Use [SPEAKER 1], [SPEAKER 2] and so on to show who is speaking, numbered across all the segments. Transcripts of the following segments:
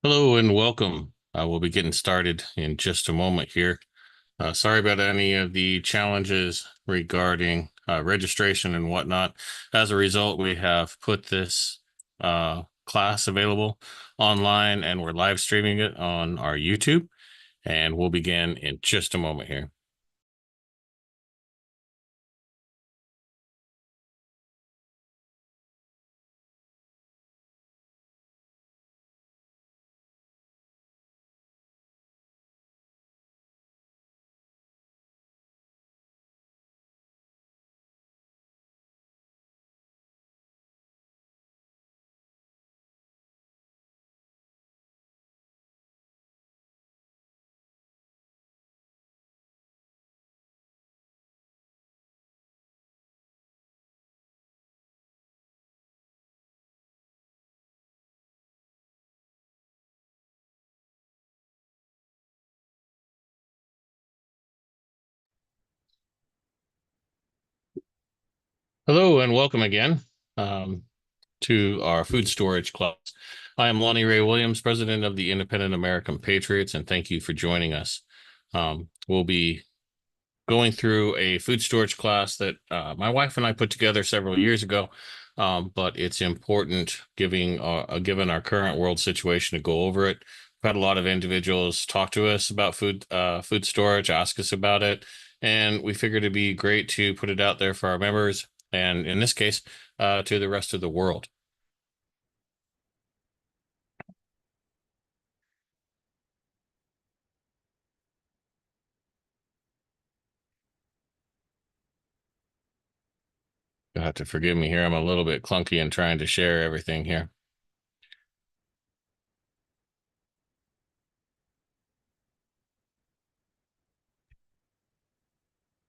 [SPEAKER 1] Hello and welcome. We'll be getting started in just a moment here. Sorry about any of the challenges regarding registration and whatnot. As a result, we have put this class available online and we're live streaming it on our YouTube, and we'll begin in just a moment here. Hello and welcome again um, to our food storage class. I am Lonny Ray Williams, president of the Independent American Patriots, and thank you for joining us. We'll be going through a food storage class that my wife and I put together several years ago. But it's important, given our current world situation, to go over it. We've had a lot of individuals talk to us about food storage, ask us about it, and we figured it'd be great to put it out there for our members, and in this case, to the rest of the world. You'll have to forgive me here. I'm a little bit clunky in trying to share everything here.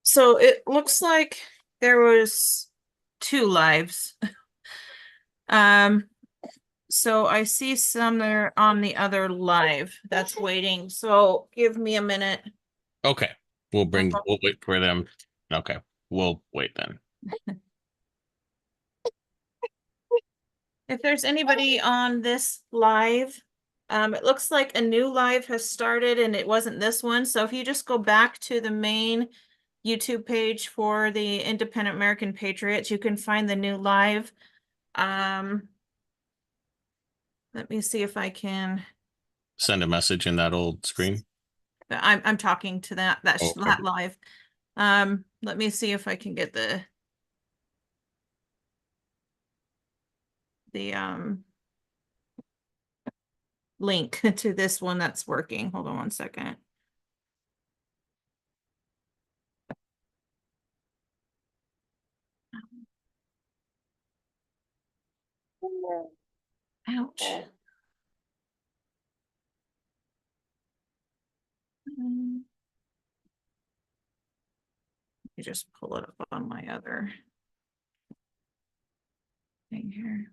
[SPEAKER 2] So it looks like there was two lives. Um, so I see some there on the other live that's waiting. So give me a minute.
[SPEAKER 1] Okay, we'll wait for them. Okay, we'll wait then.
[SPEAKER 2] If there's anybody on this live, it looks like a new live has started and it wasn't this one. So if you just go back to the main YouTube page for the Independent American Patriots, you can find the new live. Let me see if I can.
[SPEAKER 1] Send a message in that old screen.
[SPEAKER 2] I'm talking to that
[SPEAKER 1] Oh, okay.
[SPEAKER 2] live. Let me see if I can get the link to this one that's working. Hold on one second. Ouch. You just pull it up on my other thing here.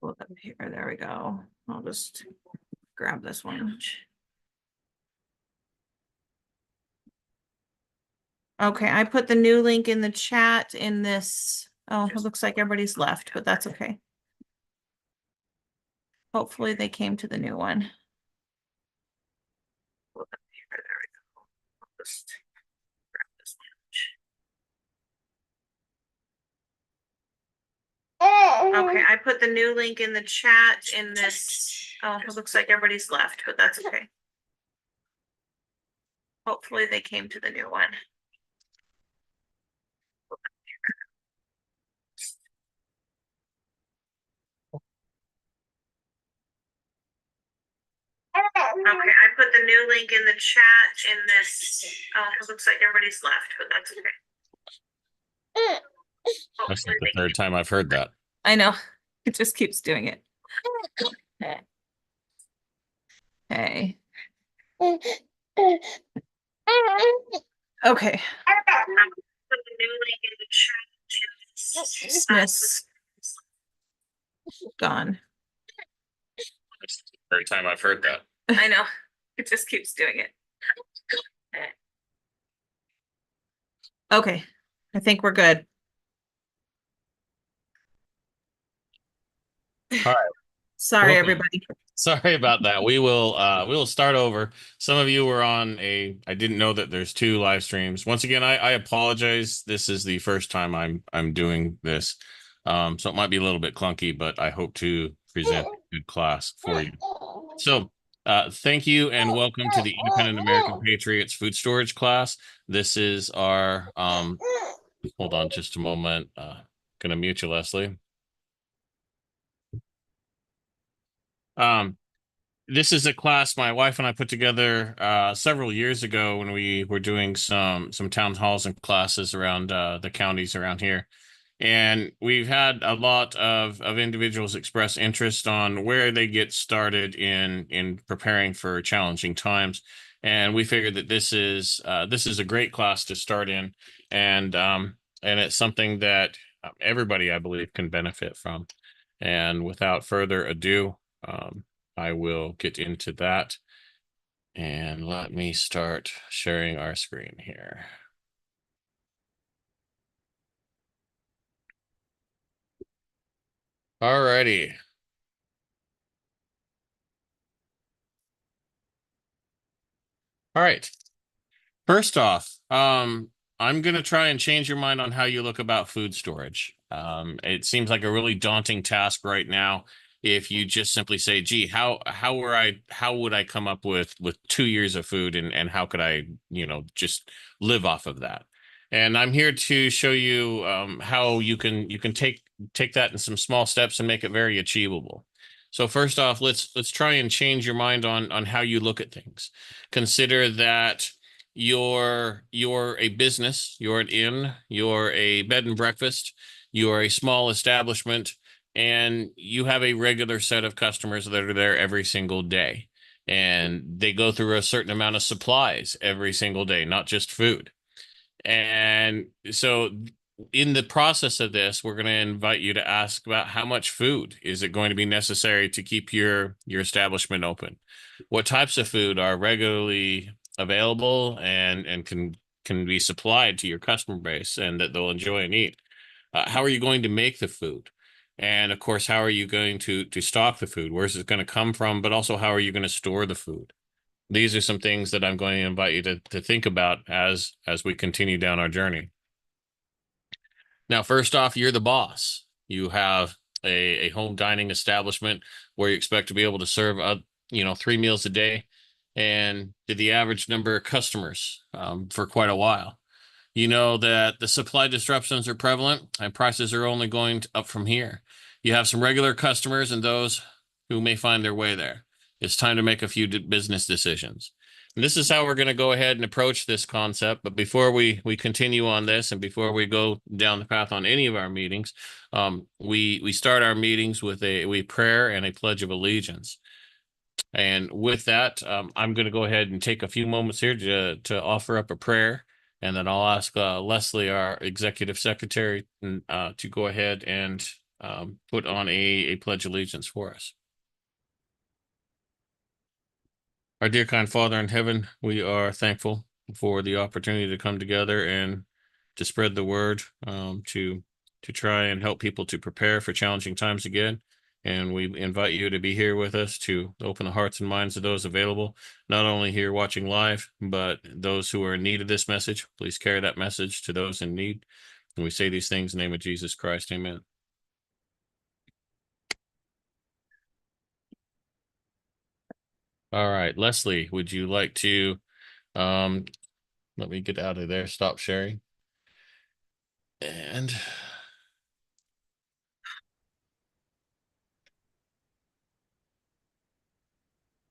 [SPEAKER 2] Pull it up here. There we go. I'll just grab this one. Okay, I put the new link in the chat in this. Oh, it looks like everybody's left, but that's okay. Hopefully they came to the new one. There we go. I'll just grab this one. Okay, I put the new link in the chat in this. Oh, it looks like everybody's left, but that's okay. Hopefully they came to the new one. Okay, I put the new link in the chat in this. Oh, it looks like everybody's left, but that's okay.
[SPEAKER 1] That's like the third time I've heard that.
[SPEAKER 2] I know. It just keeps doing it. Okay. Okay. Put the new link in the chat. Dismiss. Gone.
[SPEAKER 1] That's the third time I've heard that.
[SPEAKER 2] I know. It just keeps doing it. Okay. I think we're good.
[SPEAKER 1] All right.
[SPEAKER 2] Sorry,
[SPEAKER 1] Welcome.
[SPEAKER 2] everybody.
[SPEAKER 1] Sorry about that. We will start over. Some of you were on I didn't know that there's two live streams. Once again, I apologize. This is the first time I'm doing this. So it might be a little bit clunky, but I hope to present a good class for you. So thank you and welcome to the Independent American Patriots food storage class. This is our hold on just a moment. Gonna mute you, Leslie. Um, this is a class my wife and I put together several years ago when we were doing some town halls and classes around the counties around here. And we've had a lot of individuals express interest on where they get started in preparing for challenging times. And we figured that this is a great class to start in, and it's something that everybody, I believe, can benefit from. And without further ado, I will get into that. And let me start sharing our screen here. All righty. All right. First off, I'm gonna try and change your mind on how you look about food storage. It seems like a really daunting task right now. If you just simply say, "Gee, how would I come up with 2 years of food, and how could I, just live off of that?" And I'm here to show you how you can take that in some small steps and make it very achievable. So first off, let's try and change your mind on how you look at things. Consider that you're a business, you're an inn, you're a bed and breakfast, you're a small establishment, and you have a regular set of customers that are there every single day. And they go through a certain amount of supplies every single day, not just food. And so in the process of this, we're going to invite you to ask about how much food is it going to be necessary to keep your establishment open? What types of food are regularly available and can be supplied to your customer base and that they'll enjoy and eat? How are you going to make the food? And of course, how are you going to stock the food? Where's it going to come from? But also, how are you going to store the food? These are some things that I'm going to invite you to think about as we continue down our journey. Now, first off, you're the boss. You have a home dining establishment where you expect to be able to serve 3 meals a day and to the average number of customers for quite a while. You know that the supply disruptions are prevalent and prices are only going up from here. You have some regular customers and those who may find their way there. It's time to make a few business decisions. And this is how we're going to go ahead and approach this concept. But before we continue on this, and before we go down the path on any of our meetings, we start our meetings with a prayer and a pledge of allegiance. And with that, I'm going to go ahead and take a few moments here to offer up a prayer, and then I'll ask Leslie, our executive secretary, to go ahead and put on a pledge of allegiance for us. Our dear kind Father in heaven, we are thankful for the opportunity to come together and to spread the word, to try and help people to prepare for challenging times again. And we invite you to be here with us to open the hearts and minds of those available, not only here watching live, but those who are in need of this message. Please carry that message to those in need. And we say these things in the name of Jesus Christ. Amen. All right, Leslie, would you like to um, let me get out of there, stop sharing. And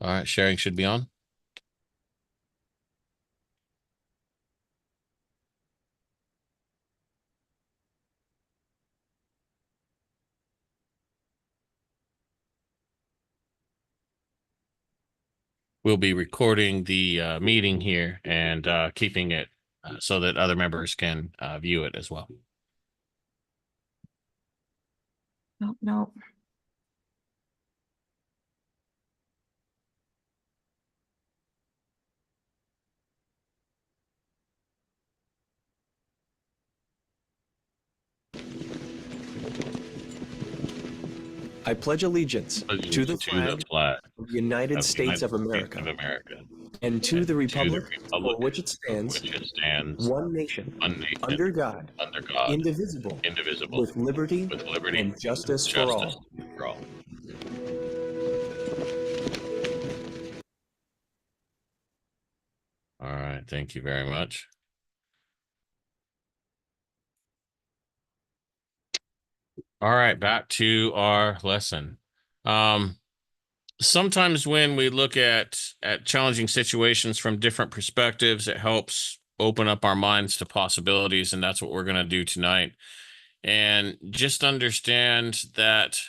[SPEAKER 1] all right, sharing should be on. We'll be recording the meeting here and keeping it so that other members can view it as well.
[SPEAKER 2] No, no.
[SPEAKER 3] I pledge allegiance to the flag of the United
[SPEAKER 1] of the
[SPEAKER 3] States of
[SPEAKER 1] United States
[SPEAKER 3] America
[SPEAKER 1] of America
[SPEAKER 3] and to the republic for which it
[SPEAKER 1] for
[SPEAKER 3] stands,
[SPEAKER 1] which it stands,
[SPEAKER 3] one nation,
[SPEAKER 1] one nation,
[SPEAKER 3] under God, indivisible,
[SPEAKER 1] indivisible,
[SPEAKER 3] with liberty
[SPEAKER 1] with liberty
[SPEAKER 3] and justice for
[SPEAKER 1] justice
[SPEAKER 3] all.
[SPEAKER 1] for all. All right, thank you very much. All right, back to our lesson. Sometimes when we look at challenging situations from different perspectives, it helps open up our minds to possibilities, and that's what we're going to do tonight. And just understand that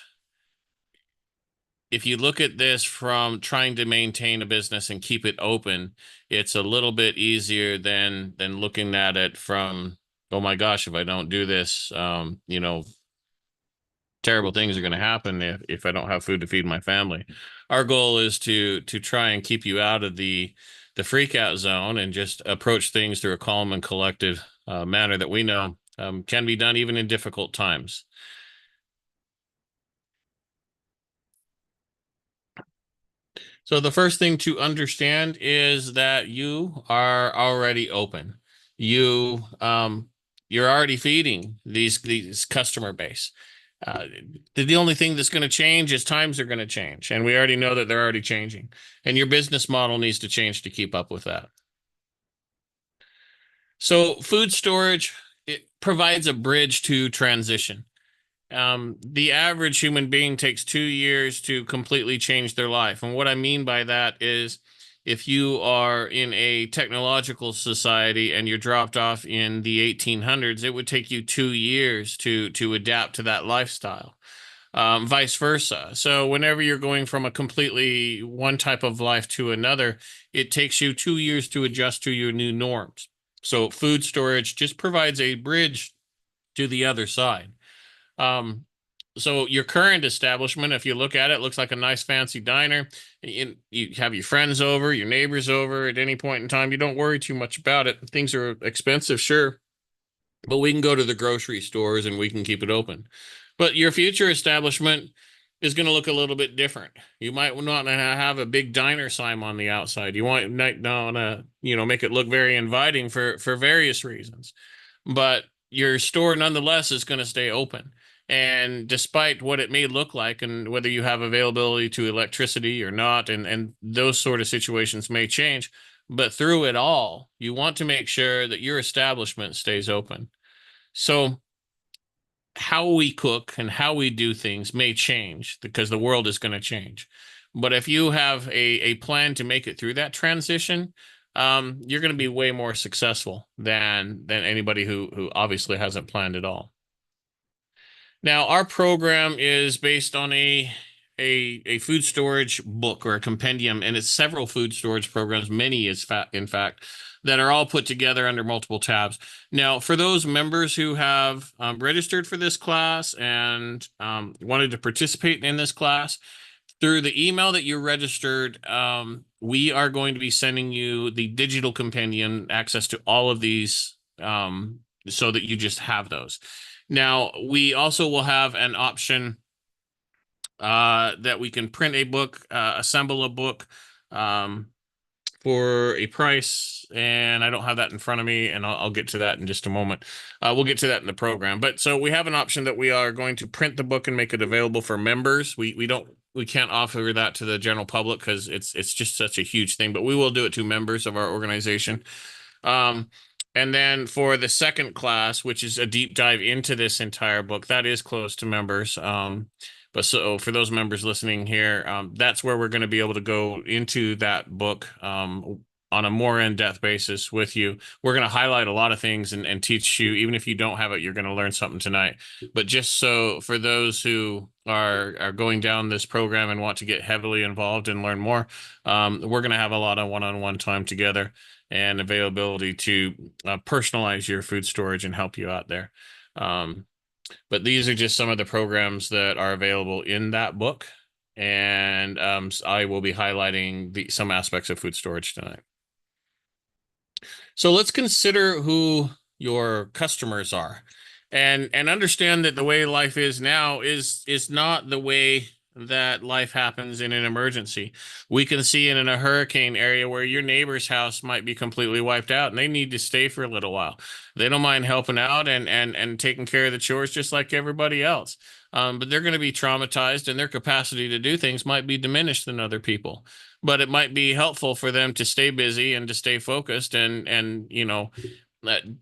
[SPEAKER 1] if you look at this from trying to maintain a business and keep it open, it's a little bit easier than looking at it from, oh my gosh, if I don't do this, terrible things are going to happen if I don't have food to feed my family. Our goal is to try and keep you out of the freak out zone and just approach things through a calm and collected manner that we know can be done even in difficult times. So the first thing to understand is that you are already open. You you're already feeding these customer base. Uh, the only thing that's going to change is times are going to change, and we already know that they're already changing. And your business model needs to change to keep up with that. So food storage, it provides a bridge to transition. The average human being takes 2 years to completely change their life. And what I mean by that is if you are in a technological society and you're dropped off in the 1800s, it would take you 2 years to adapt to that lifestyle. Vice versa. So whenever you're going from a completely one type of life to another, it takes you 2 years to adjust to your new norms. So food storage just provides a bridge to the other side. Um, so your current establishment, if you look at it, looks like a nice fancy diner. You have your friends over, your neighbors over at any point in time. You don't worry too much about it. Things are expensive, sure, but we can go to the grocery stores and we can keep it open. But your future establishment is going to look a little bit different. You might not have a big diner sign on the outside. You want to, make it look very inviting for various reasons. But your store nonetheless is going to stay open. And despite what it may look like and whether you have availability to electricity or not, and those sort of situations may change, but through it all, you want to make sure that your establishment stays open. So how we cook and how we do things may change because the world is going to change. But if you have a plan to make it through that transition, you're going to be way more successful than anybody who obviously hasn't planned at all. Now, our program is based on a food storage book or a compendium, and it's several food storage programs, many in fact, that are all put together under multiple tabs. Now, for those members who have registered for this class and wanted to participate in this class, through the email that you registered, we are going to be sending you the digital compendium, access to all of these, so that you just have those. Now, we also will have an option that we can print a book, assemble a book for a price, and I don't have that in front of me, and I'll get to that in just a moment. We'll get to that in the program. But so we have an option that we are going to print the book and make it available for members. We can't offer that to the general public because it's just such a huge thing, but we will do it to members of our organization. And then for the second class, which is a deep dive into this entire book, that is closed to members. But so for those members listening here, that's where we're going to be able to go into that book on a more in-depth basis with you. We're going to highlight a lot of things and teach you. Even if you don't have it, you're going to learn something tonight. But just so for those who are going down this program and want to get heavily involved and learn more, we're going to have a lot of one-on-one time together and availability to personalize your food storage and help you out there. But these are just some of the programs that are available in that book. And I will be highlighting some aspects of food storage tonight. So let's consider who your customers are and understand that the way life is now is not the way that life happens in an emergency. We can see in a hurricane area where your neighbor's house might be completely wiped out and they need to stay for a little while. They don't mind helping out and taking care of the chores just like everybody else. But they're going to be traumatized and their capacity to do things might be diminished than other people. But it might be helpful for them to stay busy and to stay focused and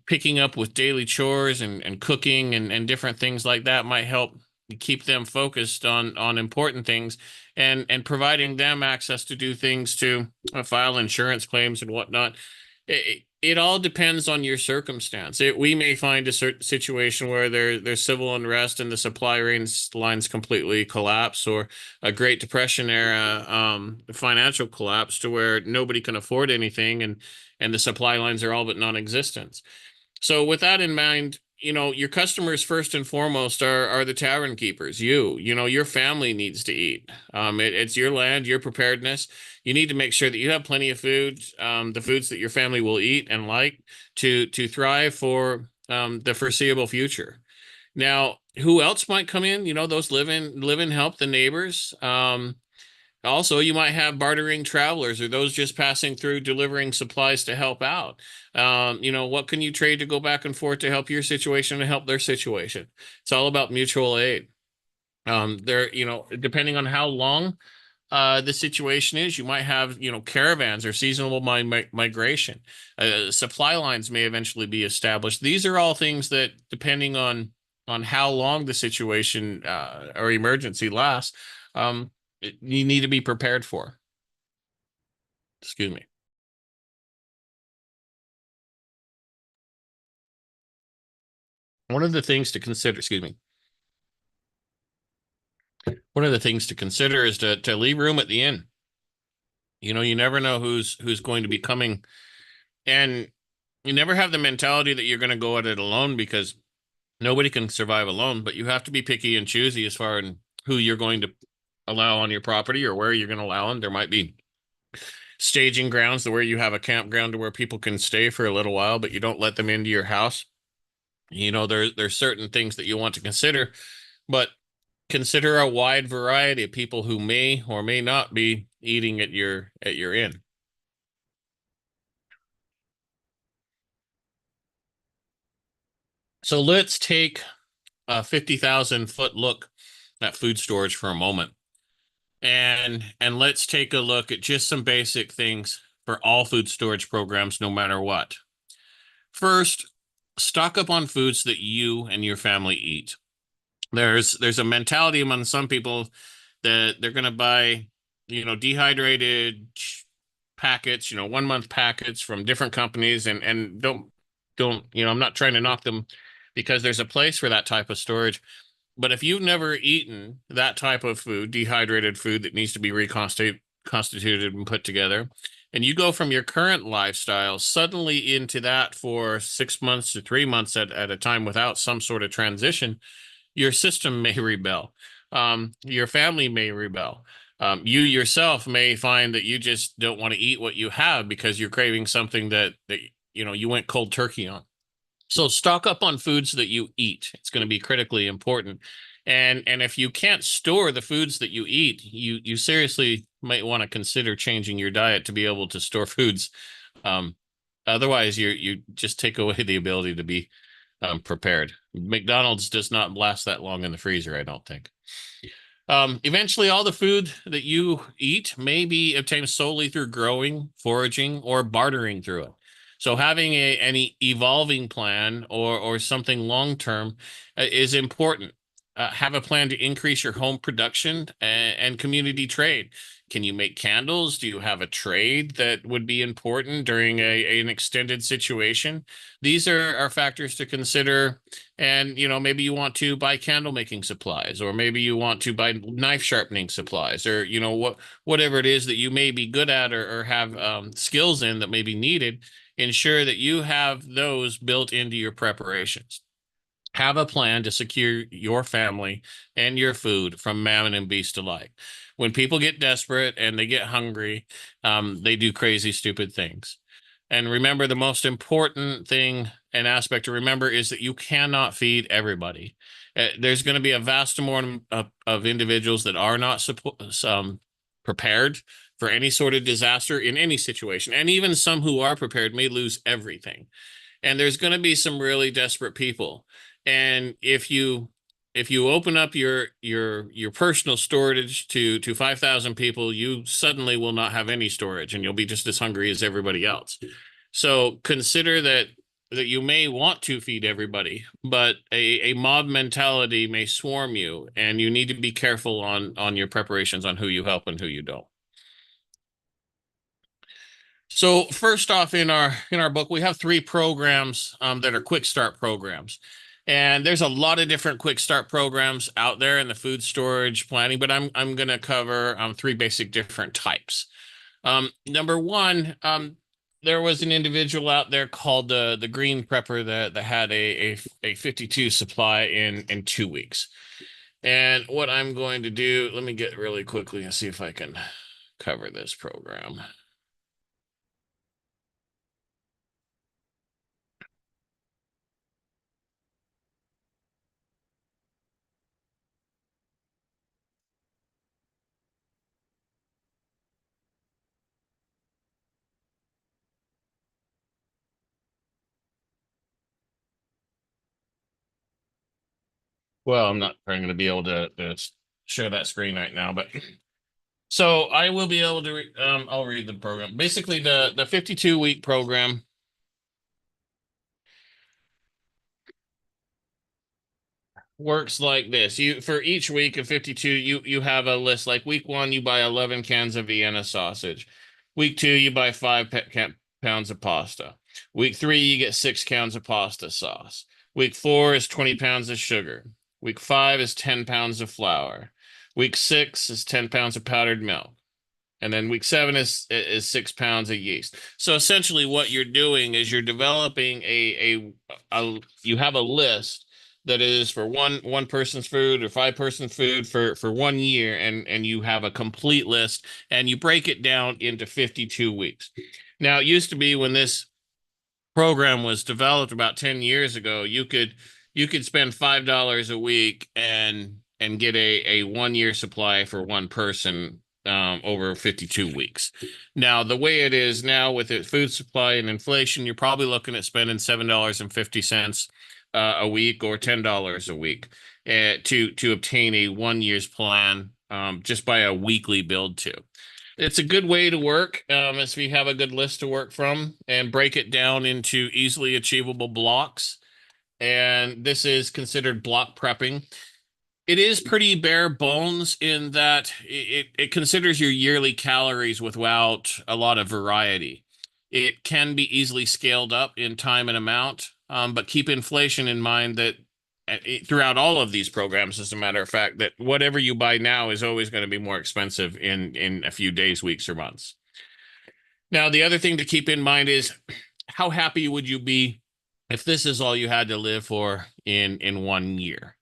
[SPEAKER 1] picking up with daily chores and cooking and different things like that might help keep them focused on important things and providing them access to do things to file insurance claims and whatnot. It all depends on your circumstance. We may find a certain situation where there's civil unrest and the supply lines completely collapse, or a Great Depression era financial collapse to where nobody can afford anything and the supply lines are all but non-existent. So with that in mind, your customers first and foremost are the tavern keepers. Your family needs to eat. It's your land, your preparedness. You need to make sure that you have plenty of food, the foods that your family will eat and like to thrive for the foreseeable future. Now, who else might come in? Those live in help the neighbors. Also, you might have bartering travelers or those just passing through delivering supplies to help out. What can you trade to go back and forth to help your situation and help their situation? It's all about mutual aid. Depending on how long the situation is, you might have, caravans or seasonal migration. Supply lines may eventually be established. These are all things that, depending on how long the situation or emergency lasts, you need to be prepared for. Excuse me. One of the things to consider, excuse me. One of the things to consider is to leave room at the inn. You never know who's going to be coming, and you never have the mentality that you're going to go at it alone, because nobody can survive alone, but you have to be picky and choosy as far as who you're going to allow on your property or where you're going to allow them. There might be staging grounds to where you have a campground to where people can stay for a little while, but you don't let them into your house. There's certain things that you want to consider, but consider a wide variety of people who may or may not be eating at your inn. So let's take a 50,000-foot look at food storage for a moment. And let's take a look at just some basic things for all food storage programs, no matter what. First, stock up on foods that you and your family eat. There's a mentality among some people that they're going to buy, dehydrated packets, 1 month packets from different companies, and don't, I'm not trying to knock them, because there's a place for that type of storage. But if you've never eaten that type of food, dehydrated food that needs to be reconstituted and put together, and you go from your current lifestyle suddenly into that for 6 months to 3 months at a time without some sort of transition, your system may rebel. Your family may rebel. You yourself may find that you just don't want to eat what you have because you're craving something that you went cold turkey on. So stock up on foods that you eat. It's going to be critically important. And if you can't store the foods that you eat, you seriously might want to consider changing your diet to be able to store foods. Um, Otherwise, you just take away the ability to be prepared. McDonald's does not last that long in the freezer, I don't think. Eventually, all the food that you eat may be obtained solely through growing, foraging, or bartering through it. So having any evolving plan or something long term is important. Have a plan to increase your home production and community trade. Can you make candles? Do you have a trade that would be important during an extended situation? These are factors to consider. And maybe you want to buy candle making supplies, or maybe you want to buy knife sharpening supplies, or whatever it is that you may be good at or have skills in that may be needed. Ensure that you have those built into your preparations. Have a plan to secure your family and your food from mammon and beast alike. When people get desperate and they get hungry, they do crazy, stupid things. And remember, the most important thing and aspect to remember is that you cannot feed everybody. There's going to be a vast amount of individuals that are not prepared for any sort of disaster in any situation. And even some who are prepared may lose everything. And there's going to be some really desperate people. And if you open up your personal storage to 5,000 people, you suddenly will not have any storage, and you'll be just as hungry as everybody else. So consider that you may want to feed everybody, but a mob mentality may swarm you, and you need to be careful on your preparations on who you help and who you don't. So first off, in our book, we have 3 programs that are quick start programs. And there's a lot of different quick start programs out there in the food storage planning, but I'm going to cover 3 basic different types. Number one, there was an individual out there called the Green Prepper that had a 52 supply in 2 weeks. And what I'm going to do, let me get really quickly and see if I can cover this program. Well, I'm not going to be able to share that screen right now, but so I will be able to. I'll read the program. Basically, the 52-week program works like this. You for each week of 52, you have a list. Like week 1, you buy 11 cans of Vienna sausage. Week 2, you buy 5 pounds of pasta. Week 3, you get 6 pounds of pasta sauce. Week 4 is 20 pounds of sugar. Week 5 is 10 pounds of flour. Week 6 is 10 pounds of powdered milk. And then week 7 is 6 pounds of yeast. So essentially, what you're doing is you're developing a you have a list that is for one person's food or 5 person's food for 1 year, and you have a complete list, and you break it down into 52 weeks. Now, it used to be when this program was developed about 10 years ago, you could spend $5 a week and get a 1 year supply for one person over 52 weeks. Now, the way it is now with the food supply and inflation, you're probably looking at spending $7.50 a week or $10 a week to obtain a 1 year's plan just by a weekly build to. It's a good way to work as we have a good list to work from and break it down into easily achievable blocks. And this is considered block prepping. It is pretty bare bones in that it considers your yearly calories without a lot of variety. It can be easily scaled up in time and amount, but keep inflation in mind that throughout all of these programs, as a matter of fact, that whatever you buy now is always going to be more expensive in a few days, weeks, or months. Now, the other thing to keep in mind is how happy would you be if this is all you had to live for in 1 year?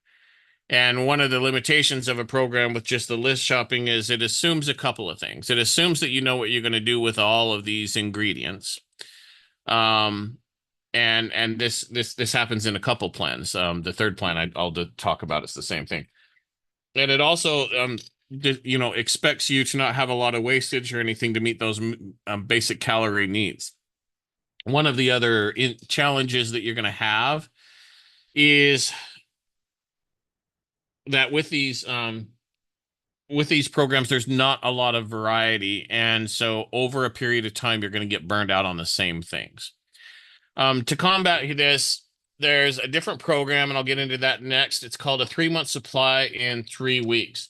[SPEAKER 1] And one of the limitations of a program with just the list shopping is it assumes a couple of things. It assumes that you know what you're going to do with all of these ingredients. And this happens in a couple plans. The third plan I'll talk about is the same thing. And it also expects you to not have a lot of wastage or anything to meet those basic calorie needs. One of the other challenges that you're going to have is that with these programs, there's not a lot of variety, and so over a period of time, you're going to get burned out on the same things. To combat this, there's a different program, and I'll get into that next. It's called a 3-month supply in 3 weeks.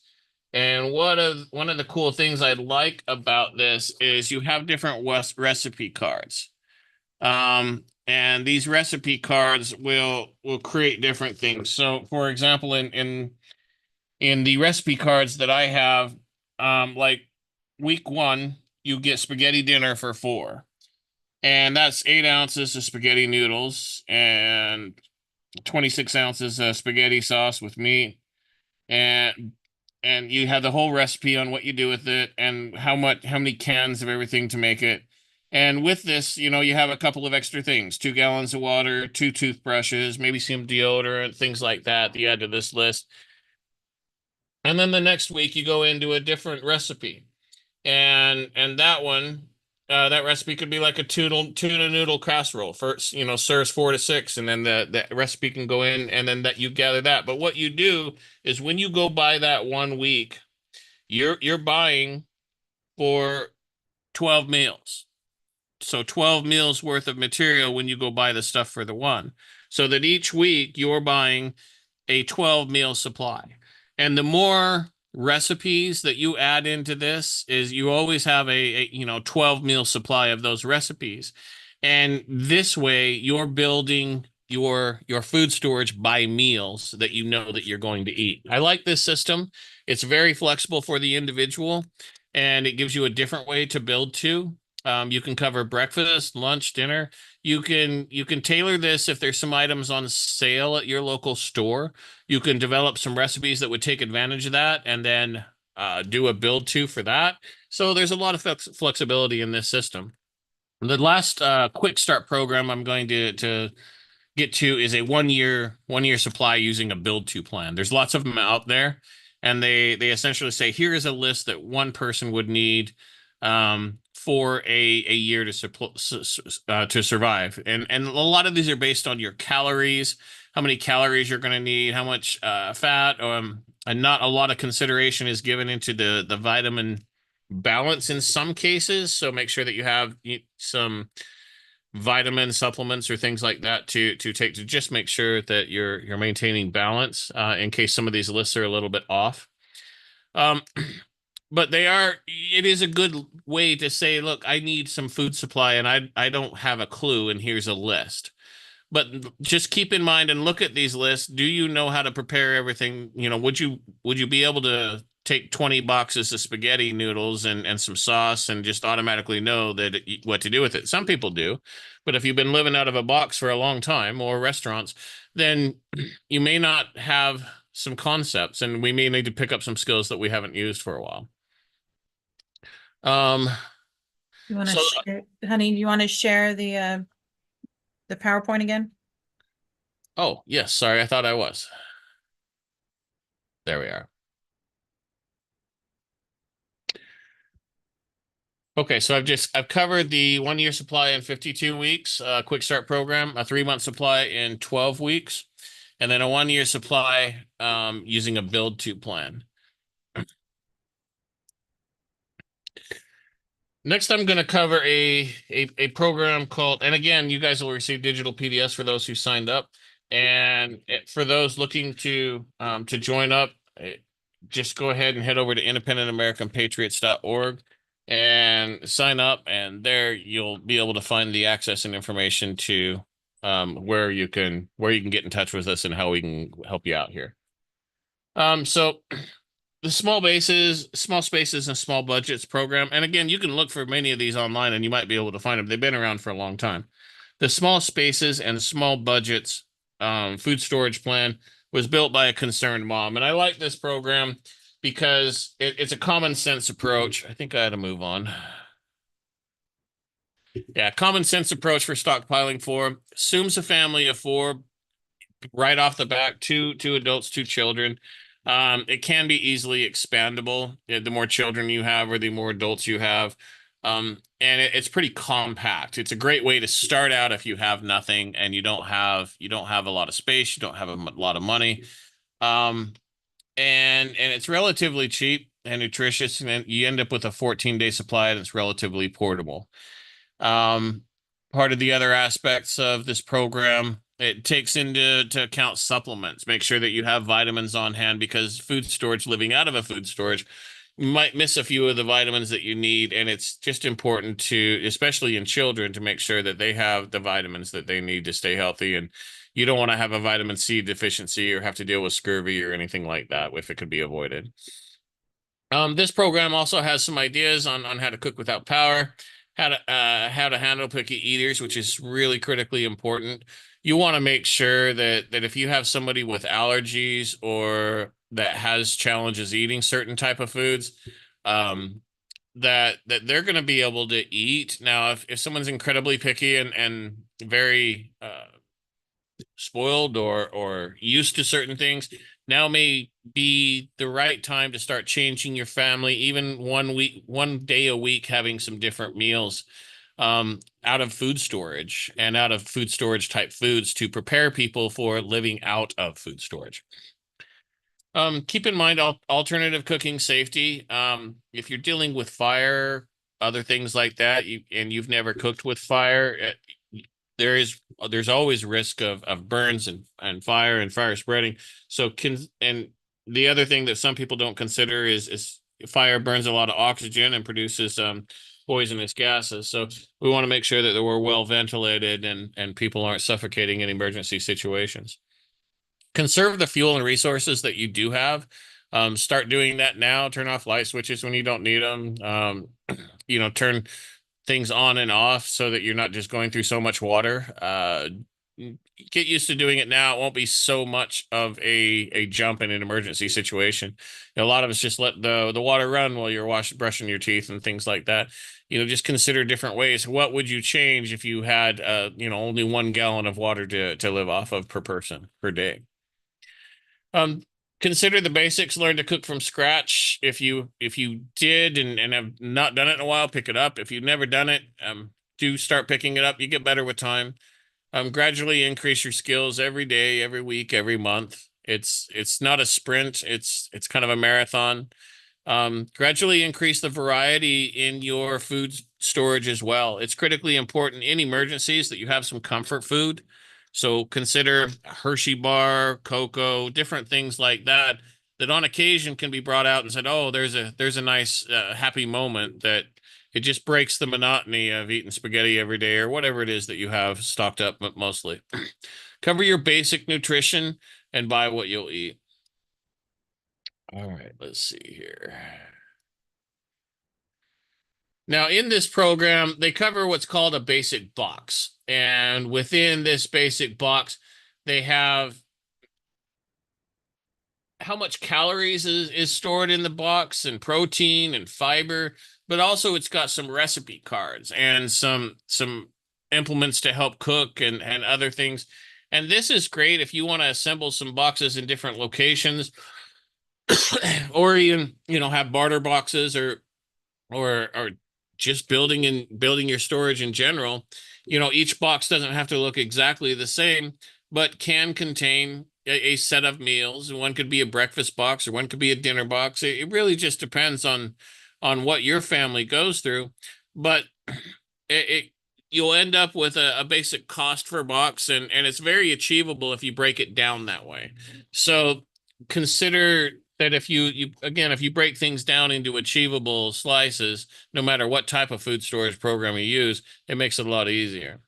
[SPEAKER 1] And one of the cool things I like about this is you have different recipe cards. And these recipe cards will create different things. So, for example, in the recipe cards that I have, like week 1, you get spaghetti dinner for 4. And that's 8 ounces of spaghetti noodles and 26 ounces of spaghetti sauce with meat. And you have the whole recipe on what you do with it and how many cans of everything to make it. And with this, you have a couple of extra things: 2 gallons of water, 2 toothbrushes, maybe some deodorant, things like that you add to this list. And then the next week you go into a different recipe. And that one, that recipe could be like a tuna noodle casserole. First, serves 4 to 6, and then the recipe can go in, and then that you gather that. But what you do is when you go buy that 1 week, you're buying for 12 meals. So 12 meals worth of material when you go buy the stuff for the one. So that each week you're buying a 12 meal supply. And the more recipes that you add into this is you always have a 12 meal supply of those recipes. And this way you're building your food storage by meals that you know that you're going to eat. I like this system. It's very flexible for the individual, and it gives you a different way to build to. You can cover breakfast, lunch, dinner. You can tailor this if there's some items on sale at your local store. You can develop some recipes that would take advantage of that, and then do a build to for that. So there's a lot of flexibility in this system. The last quick start program I'm going to get to is a 1 year supply using a build to plan. There's lots of them out there, and they essentially say here is a list that one person would need for a year to survive. And a lot of these are based on your calories, how many calories you're going to need, how much fat, and not a lot of consideration is given into the vitamin balance in some cases. So make sure that you have some vitamin supplements or things like that to take to just make sure that you're maintaining balance in case some of these lists are a little bit off. Um, but it is a good way to say, look, I need some food supply and I don't have a clue, and here's a list. But just keep in mind and look at these lists. Do you know how to prepare everything? Would you be able to take 20 boxes of spaghetti noodles and some sauce and just automatically know what to do with it? Some people do. But if you've been living out of a box for a long time or restaurants, then you may not have some concepts, and we may need to pick up some skills that we haven't used for a while. Um,
[SPEAKER 2] You want to
[SPEAKER 1] so
[SPEAKER 2] share, honey, you want to share the PowerPoint again?
[SPEAKER 1] oh yes, sorry, I thought I was. There we are. Okay, so I've covered the 1 year supply in 52 weeks, quick start program, a 3 month supply in 12 weeks, and then a 1 year supply using a build to plan. Next, I'm going to cover a program called, and again, you guys will receive digital PDFs for those who signed up, and for those looking to join up, just go ahead and head over to independentAmericanPatriots.org and sign up, and there you'll be able to find the access and information to where you can get in touch with us and how we can help you out here. So the small spaces and small budgets program. And again, you can look for many of these online and you might be able to find them. They've been around for a long time. The small spaces and small budgets food storage plan was built by a concerned mom. And I like this program because it's a common sense approach. I think I had to move on. Yeah, common sense approach for stockpiling for assumes a family of four right off the bat, two adults, two children. It can be easily expandable. The more children you have or the more adults you have. And it's pretty compact. It's a great way to start out if you have nothing and you don't have a lot of space, you don't have a lot of money. And it's relatively cheap and nutritious, and you end up with a 14-day supply and it's relatively portable. Um, Part of the other aspects of this program, it takes into account supplements. Make sure that you have vitamins on hand, because food storage, living out of a food storage, you might miss a few of the vitamins that you need. And it's just important to, especially in children, to make sure that they have the vitamins that they need to stay healthy. And you don't want to have a vitamin C deficiency or have to deal with scurvy or anything like that if it could be avoided. This program also has some ideas on how to cook without power, how to handle picky eaters, which is really critically important. You want to make sure that if you have somebody with allergies or that has challenges eating certain type of foods, that they're going to be able to eat. Now, if someone's incredibly picky and very spoiled or used to certain things, now may be the right time to start changing your family, even 1 week, 1 day a week, having some different meals out of food storage and out of food storage type foods to prepare people for living out of food storage. Keep in mind alternative cooking safety. If you're dealing with fire, other things like that, and you've never cooked with fire, there's always risk of burns and fire spreading. And the other thing that some people don't consider is fire burns a lot of oxygen and produces poisonous gases. So we want to make sure that we're well ventilated and people aren't suffocating in emergency situations. Conserve the fuel and resources that you do have. Start doing that now. Turn off light switches when you don't need them. Turn things on and off so that you're not just going through so much water. Get used to doing it now. It won't be so much of a jump in an emergency situation. A lot of us just let the water run while you're brushing your teeth and things like that. Just consider different ways. What would you change if you had only 1 gallon of water to live off of per person per day? Consider the basics. Learn to cook from scratch. If you did and have not done it in a while, pick it up. If you've never done it, do start picking it up. You get better with time. Gradually increase your skills every day, every week, every month. It's not a sprint. It's kind of a marathon. Gradually increase the variety in your food storage as well. It's critically important in emergencies that you have some comfort food. So consider Hershey bar, cocoa, different things like that, that on occasion can be brought out and said, "Oh, there's a nice happy moment that it just breaks the monotony of eating spaghetti every day or whatever it is that you have stocked up, but mostly." Cover your basic nutrition and buy what you'll eat. All right, let's see here. Now, in this program, they cover what's called a basic box. And within this basic box, they have how much calories is stored in the box and protein and fiber, but also it's got some recipe cards and some implements to help cook and other things. And this is great if you want to assemble some boxes in different locations or even, have barter boxes or just building your storage in general. Each box doesn't have to look exactly the same, but can contain a set of meals. One could be a breakfast box or one could be a dinner box. It really just depends on what your family goes through, but it you'll end up with a basic cost for a box, and it's very achievable if you break it down that way. So consider that if you break things down into achievable slices, no matter what type of food storage program you use, it makes it a lot easier.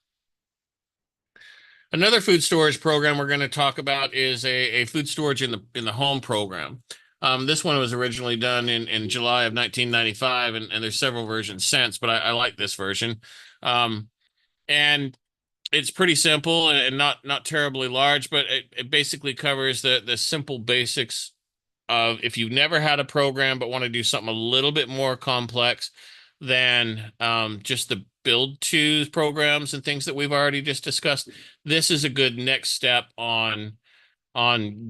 [SPEAKER 1] Another food storage program we're going to talk about is a food storage in the home program. This one was originally done in July of 1995, and there's several versions since, but I like this version. And it's pretty simple and not terribly large, but it basically covers the simple basics of if you've never had a program but want to do something a little bit more complex than just the build to programs and things that we've already just discussed. This is a good next step on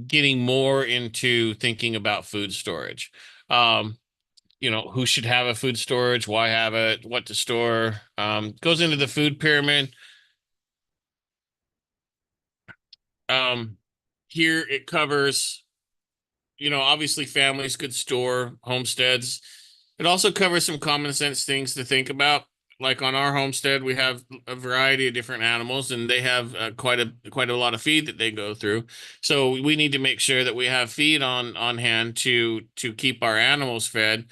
[SPEAKER 1] getting more into thinking about food storage. Who should have a food storage, why have it, what to store. Goes into the food pyramid. Um, Here it covers, obviously families could store homesteads. It also covers some common sense things to think about. Like on our homestead, we have a variety of different animals, and they have quite a lot of feed that they go through. So we need to make sure that we have feed on hand to keep our animals fed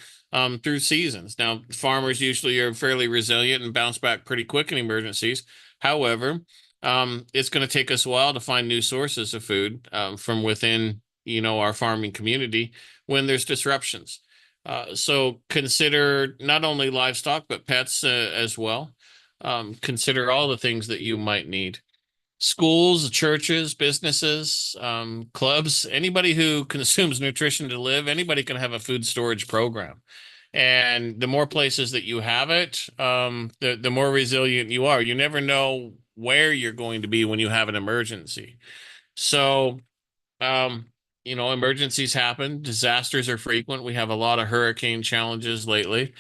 [SPEAKER 1] through seasons. Now, farmers usually are fairly resilient and bounce back pretty quick in emergencies. However, it's going to take us a while to find new sources of food from within, our farming community when there's disruptions. So consider not only livestock, but pets as well. Consider all the things that you might need. Schools, churches, businesses, clubs, anybody who consumes nutrition to live, anybody can have a food storage program. And the more places that you have it, the more resilient you are. You never know where you're going to be when you have an emergency. So, um, emergencies happen, disasters are frequent. We have a lot of hurricane challenges lately.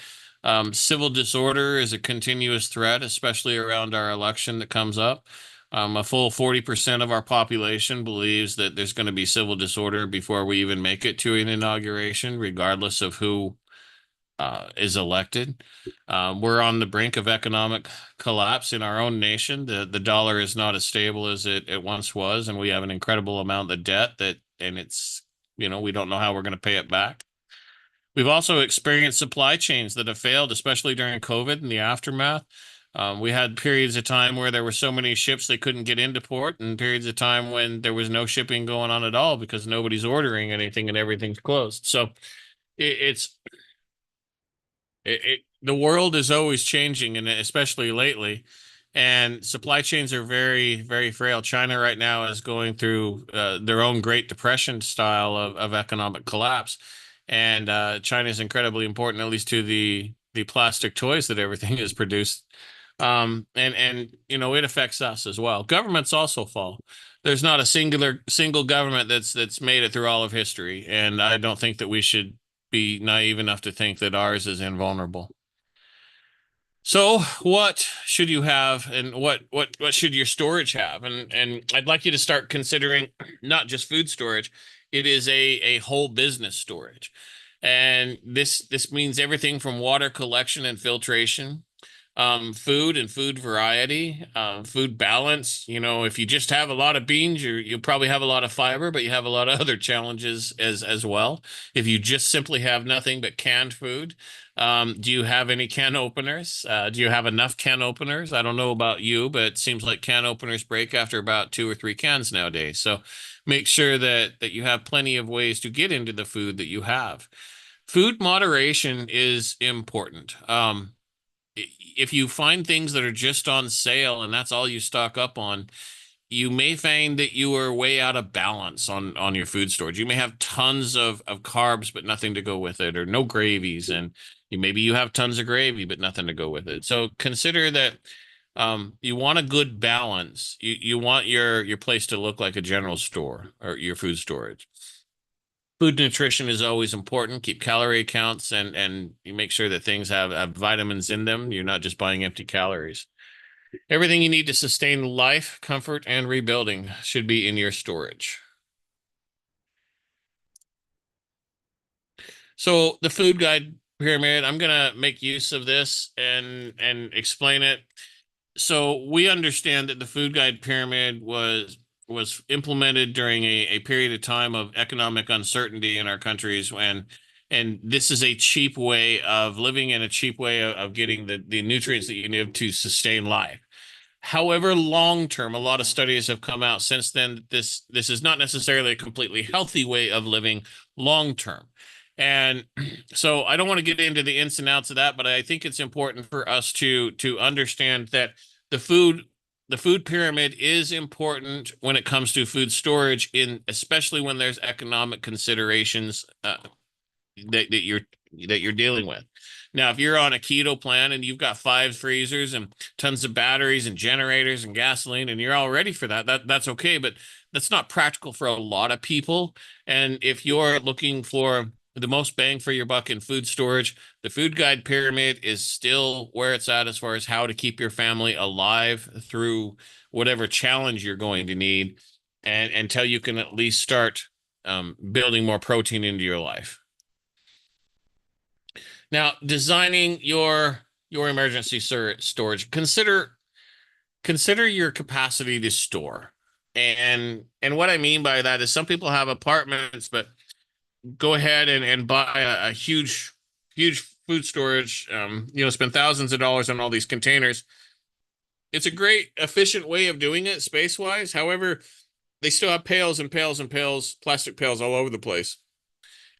[SPEAKER 1] Civil disorder is a continuous threat, especially around our election that comes up. A full 40% of our population believes that there's going to be civil disorder before we even make it to an inauguration, regardless of who is elected. We're on the brink of economic collapse in our own nation. The dollar is not as stable as it once was, and we have an incredible amount of debt and it's, we don't know how we're going to pay it back. We've also experienced supply chains that have failed, especially during COVID and the aftermath. We had periods of time where there were so many ships they couldn't get into port, and periods of time when there was no shipping going on at all because nobody's ordering anything and everything's closed. So it's the world is always changing, and especially lately, and supply chains are very, very frail. China right now is going through their own Great Depression style of economic collapse, and China is incredibly important, at least to the plastic toys that everything is produced. And it affects us as well. Governments also fall. There's not a single government that's made it through all of history, and I don't think that we should be naive enough to think that ours is invulnerable. So what should you have, and what should your storage have? And I'd like you to start considering not just food storage. It is a whole business storage. And this means everything from water collection and filtration, food and food variety, food balance. You know, if you just have a lot of beans, you'll probably have a lot of fiber, but you have a lot of other challenges as well. If you just simply have nothing but canned food, do you have any can openers? Do you have enough can openers? I don't know about you, but it seems like can openers break after about 2 or 3 cans nowadays. So make sure that you have plenty of ways to get into the food that you have. Food moderation is important. If you find things that are just on sale and that's all you stock up on, you may find that you are way out of balance on your food storage. You may have tons of carbs, but nothing to go with it, or no gravies, and maybe you have tons of gravy, but nothing to go with it. So consider that you want a good balance. You want your place to look like a general store or your food storage. Food nutrition is always important. Keep calorie counts and you make sure that things have vitamins in them. You're not just buying empty calories. Everything you need to sustain life, comfort, and rebuilding should be in your storage. So the food guide pyramid, I'm gonna make use of this and explain it. So we understand that the food guide pyramid was implemented during a period of time of economic uncertainty in our countries and this is a cheap way of living and a cheap way of getting the nutrients that you need to sustain life. However, long term, a lot of studies have come out since then that this is not necessarily a completely healthy way of living long term. And so I don't want to get into the ins and outs of that, but I think it's important for us to understand that the food the food pyramid is important when it comes to food storage, in especially when there's economic considerations that you're dealing with. Now, if you're on a keto plan and you've got 5 freezers and tons of batteries and generators and gasoline and you're all ready for that's okay, but that's not practical for a lot of people. And if you're looking for the most bang for your buck in food storage, the food guide pyramid is still where it's at as far as how to keep your family alive through whatever challenge you're going to need, and until you can at least start building more protein into your life. Now, designing your emergency storage, consider your capacity to store. And what I mean by that is some people have apartments, but go ahead and buy a huge food storage, spend thousands of dollars on all these containers. It's a great efficient way of doing it space wise. However, they still have pails and pails and pails, plastic pails all over the place,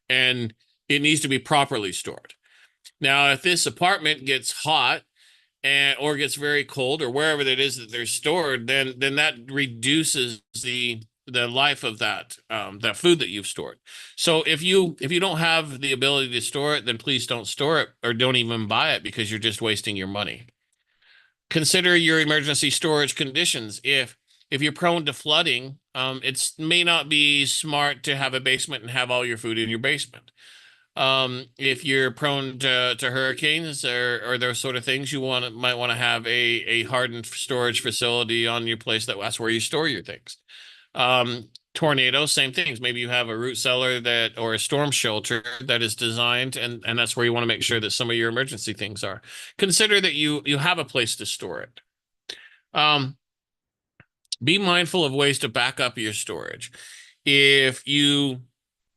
[SPEAKER 1] and it needs to be properly stored. Now, if this apartment gets hot or gets very cold, or wherever it is that they're stored, then that reduces the life of that food that you've stored. So if you don't have the ability to store it, then please don't store it or don't even buy it, because you're just wasting your money. Consider your emergency storage conditions. If you're prone to flooding, it may not be smart to have a basement and have all your food in your basement. If you're prone to hurricanes or those sort of things, might want to have a hardened storage facility on your place that's where you store your things. Tornadoes, same things. Maybe you have a root cellar or a storm shelter that is designed, and that's where you want to make sure that some of your emergency things are. Consider that you have a place to store it. Be mindful of ways to back up your storage.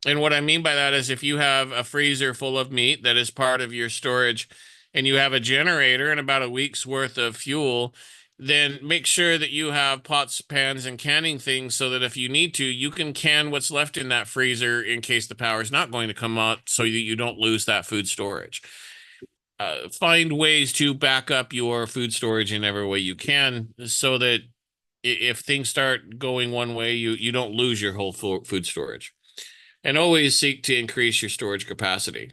[SPEAKER 1] And what I mean by that is if you have a freezer full of meat that is part of your storage and you have a generator and about a week's worth of fuel, then make sure that you have pots, pans, and canning things so that if you need to, you can can what's left in that freezer in case the power is not going to come out, so that you don't lose that food storage. Find ways to back up your food storage in every way you can, so that if things start going one way, you don't lose your whole food storage. And always seek to increase your storage capacity.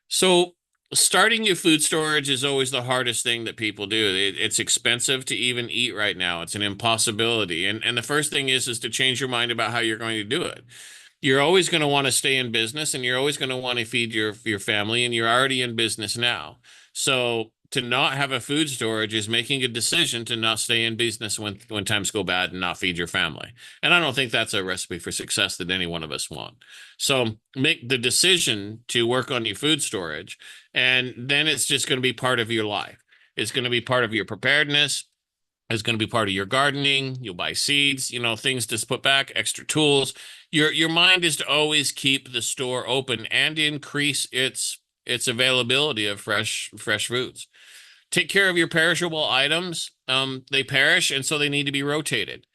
[SPEAKER 1] So starting your food storage is always the hardest thing that people do. It's expensive to even eat right now. It's an impossibility. And the first thing is to change your mind about how you're going to do it. You're always going to want to stay in business, and you're always going to want to feed your family, and you're already in business now. So to not have a food storage is making a decision to not stay in business when times go bad and not feed your family. And I don't think that's a recipe for success that any one of us want. So make the decision to work on your food storage, and then it's just going to be part of your life. It's going to be part of your preparedness. It's going to be part of your gardening. You'll buy seeds, things to put back, extra tools. Your mind is to always keep the store open and increase its availability of fresh foods. Take care of your perishable items. They perish, and so they need to be rotated.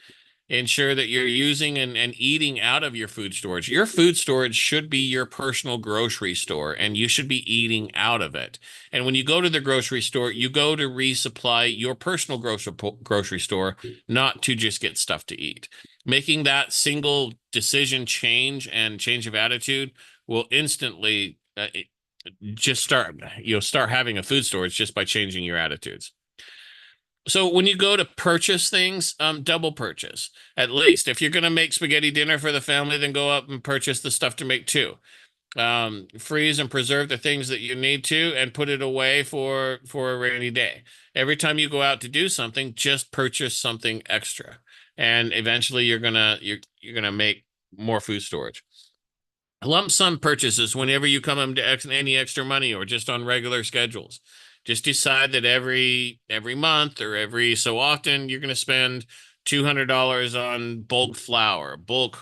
[SPEAKER 1] Ensure that you're using and eating out of your food storage. Your food storage should be your personal grocery store, and you should be eating out of it. And when you go to the grocery store, you go to resupply your personal grocery store, not to just get stuff to eat. Making that single decision change and change of attitude will instantly just start having a food storage just by changing your attitudes. So when you go to purchase things, double purchase. At least if you're going to make spaghetti dinner for the family, then go up and purchase the stuff to make two. Freeze and preserve the things that you need to, and put it away for a rainy day. Every time you go out to do something, just purchase something extra, and eventually you're gonna make more food storage. Lump sum purchases whenever you come into any extra money, or just on regular schedules. Just decide that every month or every so often you're going to spend $200 on bulk flour, bulk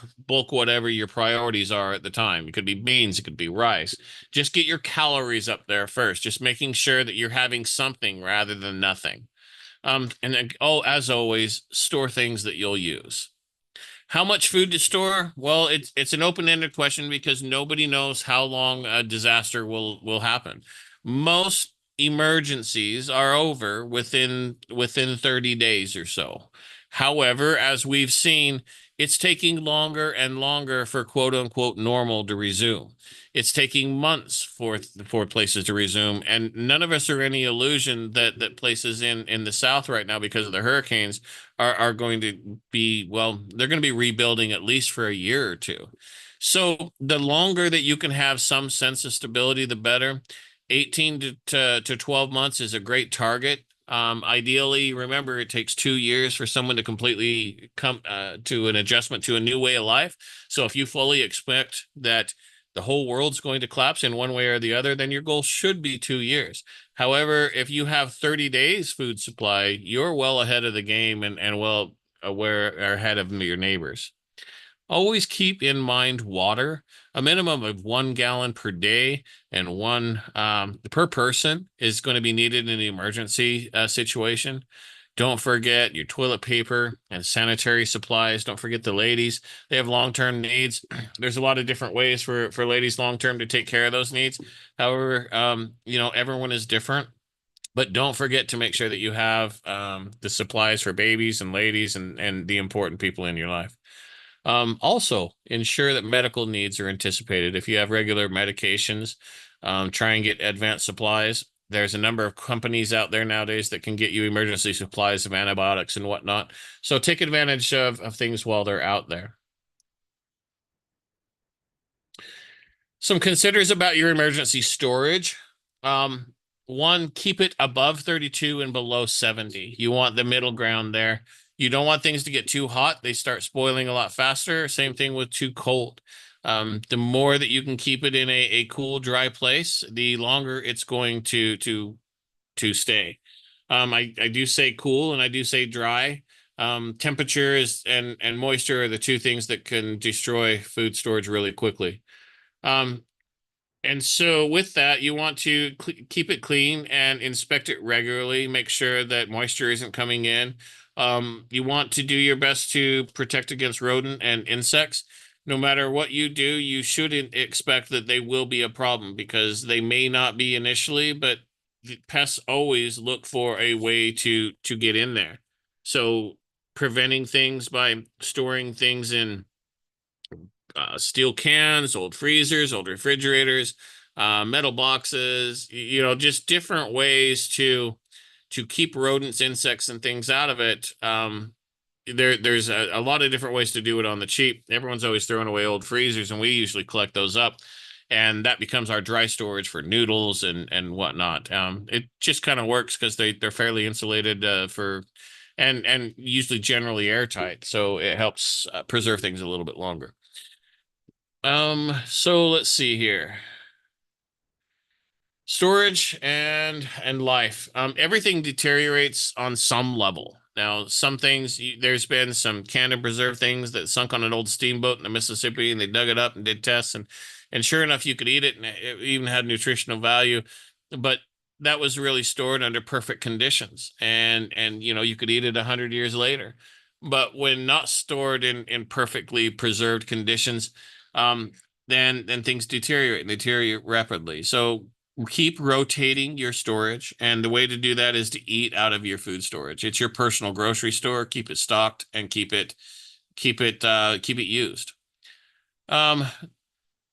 [SPEAKER 1] whatever your priorities are at the time. It could be beans, it could be rice. Just get your calories up there first, just making sure that you're having something rather than nothing. And then, as always, store things that you'll use. How much food to store? Well, it's an open-ended question, because nobody knows how long a disaster will happen. Most emergencies are over within 30 days or so. However, as we've seen, it's taking longer and longer for quote unquote normal to resume. It's taking months for places to resume, and none of us are any illusion that places in the South right now, because of the hurricanes, are going to be, well, they're going to be rebuilding at least for a year or two. So the longer that you can have some sense of stability, the better. 18 to 12 months is a great target. Ideally, remember, it takes 2 years for someone to completely come to an adjustment to a new way of life. So if you fully expect that the whole world's going to collapse in one way or the other, then your goal should be 2 years. However, if you have 30 days food supply, you're well ahead of the game, and well aware ahead of your neighbors. Always keep in mind water. A minimum of 1 gallon per day and one per person is going to be needed in an emergency situation. Don't forget your toilet paper and sanitary supplies. Don't forget the ladies. They have long-term needs. There's a lot of different ways for ladies long-term to take care of those needs. However, everyone is different. But don't forget to make sure that you have the supplies for babies and ladies and the important people in your life. Also, ensure that medical needs are anticipated. If you have regular medications, try and get advanced supplies. There's a number of companies out there nowadays that can get you emergency supplies of antibiotics and whatnot. So take advantage of things while they're out there. Some considers about your emergency storage. One, keep it above 32 and below 70. You want the middle ground there. You don't want things to get too hot. They start spoiling a lot faster. Same thing with too cold. The more that you can keep it in a cool, dry place, the longer it's going to stay. I do say cool and I do say dry. Temperature and moisture are the two things that can destroy food storage really quickly. And so with that, you want to keep it clean and inspect it regularly. Make sure that moisture isn't coming in. You want to do your best to protect against rodent and insects. No matter what you do, you shouldn't expect that they will be a problem, because they may not be initially, but pests always look for a way to get in there. So preventing things by storing things in steel cans, old freezers, old refrigerators, metal boxes, just different ways to keep rodents, insects, and things out of it. There's a lot of different ways to do it on the cheap. Everyone's always throwing away old freezers, and we usually collect those up. and that becomes our dry storage for noodles and whatnot. It just kind of works because they're fairly insulated and usually generally airtight, so it helps preserve things a little bit longer. So let's see here. Storage and life. Everything deteriorates on some level. Now, some things there's been some canned and preserved things that sunk on an old steamboat in the Mississippi, and they dug it up and did tests, and sure enough, you could eat it, and it even had nutritional value. But that was really stored under perfect conditions, and you could eat it 100 years later. But when not stored in perfectly preserved conditions, um, then things deteriorate and deteriorate rapidly. So keep rotating your storage, and the way to do that is to eat out of your food storage. It's your personal grocery store. Keep it stocked and keep it used. um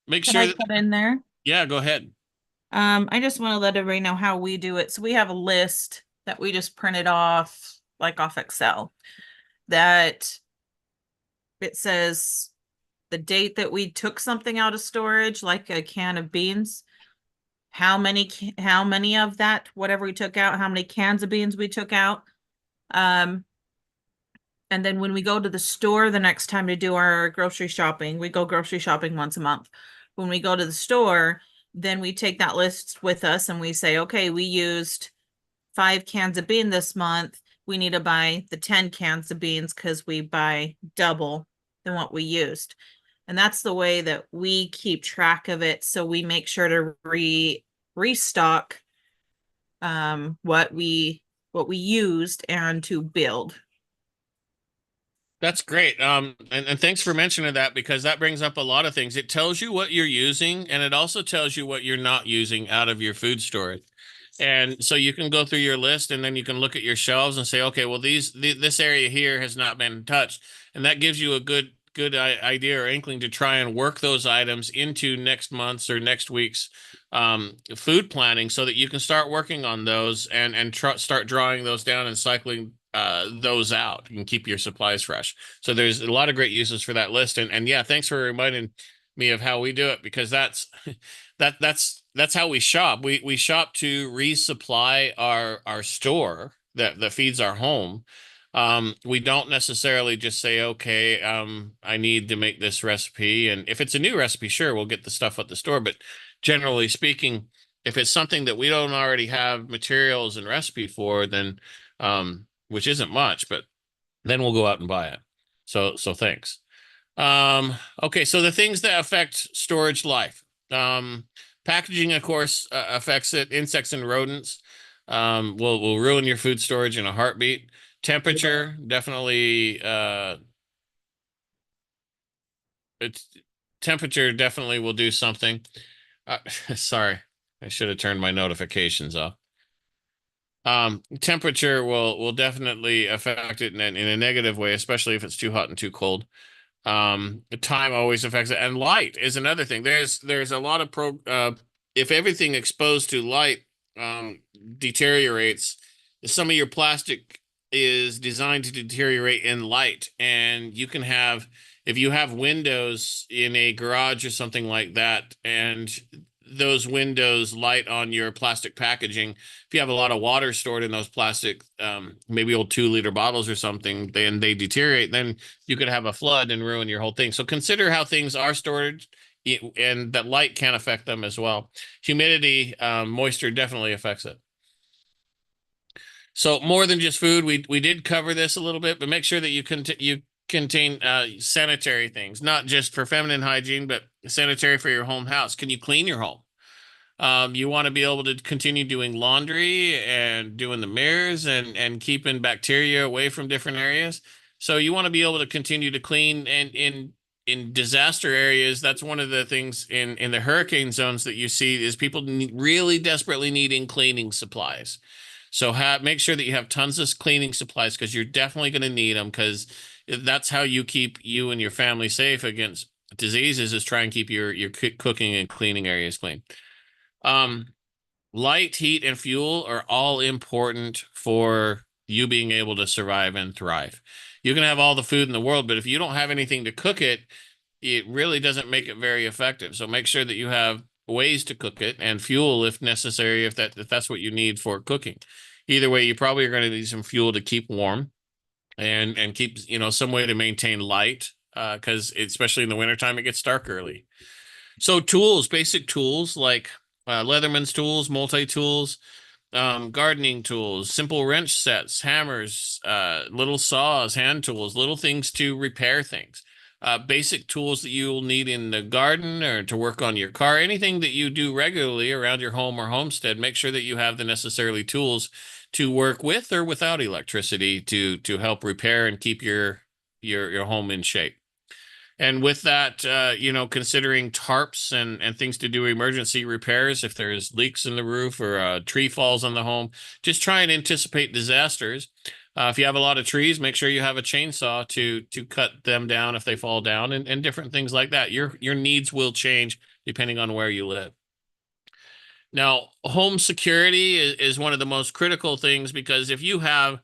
[SPEAKER 1] Make
[SPEAKER 2] Can
[SPEAKER 1] sure
[SPEAKER 2] I
[SPEAKER 1] that,
[SPEAKER 2] put in there?
[SPEAKER 1] yeah, go ahead.
[SPEAKER 2] I just want to let everybody know how we do it. So we have a list that we just printed off, like off Excel, that it says the date that we took something out of storage, like a can of beans, how many of that, whatever we took out, how many cans of beans we took out. And then when we go to the store the next time to do our grocery shopping, we go grocery shopping once a month. When we go to the store, then we take that list with us and we say, okay, we used 5 cans of bean this month. We need to buy the 10 cans of beans because we buy double than what we used. And that's the way that we keep track of it. So we make sure to restock what we used and to build.
[SPEAKER 1] That's great. And thanks for mentioning that, because that brings up a lot of things. It tells you what you're using, and it also tells you what you're not using out of your food storage. And so you can go through your list, and then you can look at your shelves and say, okay, well, this area here has not been touched, and that gives you a good idea or inkling to try and work those items into next month's or next week's food planning, so that you can start working on those and start drawing those down and cycling those out and keep your supplies fresh. So there's a lot of great uses for that list. And yeah, thanks for reminding me of how we do it, because that's how we shop. We shop to resupply our store that feeds our home. We don't necessarily just say, okay, I need to make this recipe. And if it's a new recipe, sure, we'll get the stuff at the store. But generally speaking, if it's something that we don't already have materials and recipe for, then which isn't much, but then we'll go out and buy it. So thanks. Okay, so the things that affect storage life. Packaging, of course, affects it. Insects and rodents will ruin your food storage in a heartbeat. Temperature definitely it's temperature definitely will do something. Sorry, I should have turned my notifications off. Temperature will definitely affect it in a negative way, especially if it's too hot and too cold. Time always affects it, and light is another thing. There's a lot of if everything exposed to light deteriorates, some of your plastic is designed to deteriorate in light, and you can have, if you have windows in a garage or something like that, and those windows light on your plastic packaging, if you have a lot of water stored in those plastic, maybe old 2-liter bottles or something, then they deteriorate, then you could have a flood and ruin your whole thing. So consider how things are stored, and that light can affect them as well. Humidity, moisture definitely affects it. So more than just food, we did cover this a little bit, but make sure that you contain sanitary things, not just for feminine hygiene, but sanitary for your home house. Can you clean your home? You want to be able to continue doing laundry and doing the mirrors and keeping bacteria away from different areas. So you want to be able to continue to clean, and in disaster areas, that's one of the things in the hurricane zones that you see is people really desperately needing cleaning supplies. So make sure that you have tons of cleaning supplies, because you're definitely going to need them, because that's how you keep you and your family safe against diseases, is try and keep your cooking and cleaning areas clean. Light, heat, and fuel are all important for you being able to survive and thrive. You can have all the food in the world, but if you don't have anything to cook it, it really doesn't make it very effective. So make sure that you have ways to cook it and fuel if necessary, if that's what you need for cooking. Either way, you probably are going to need some fuel to keep warm and keep, some way to maintain light, because especially in the wintertime, it gets dark early. So tools, basic tools like Leatherman's tools, multi-tools, gardening tools, simple wrench sets, hammers, little saws, hand tools, little things to repair things. Basic tools that you'll need in the garden or to work on your car, anything that you do regularly around your home or homestead, make sure that you have the necessary tools to work with or without electricity to help repair and keep your home in shape. And with that, considering tarps and things to do emergency repairs, if there's leaks in the roof or a tree falls on the home, just try and anticipate disasters. If you have a lot of trees, make sure you have a chainsaw to cut them down if they fall down, and different things like that. Your needs will change depending on where you live. Now, home security is one of the most critical things, because if you have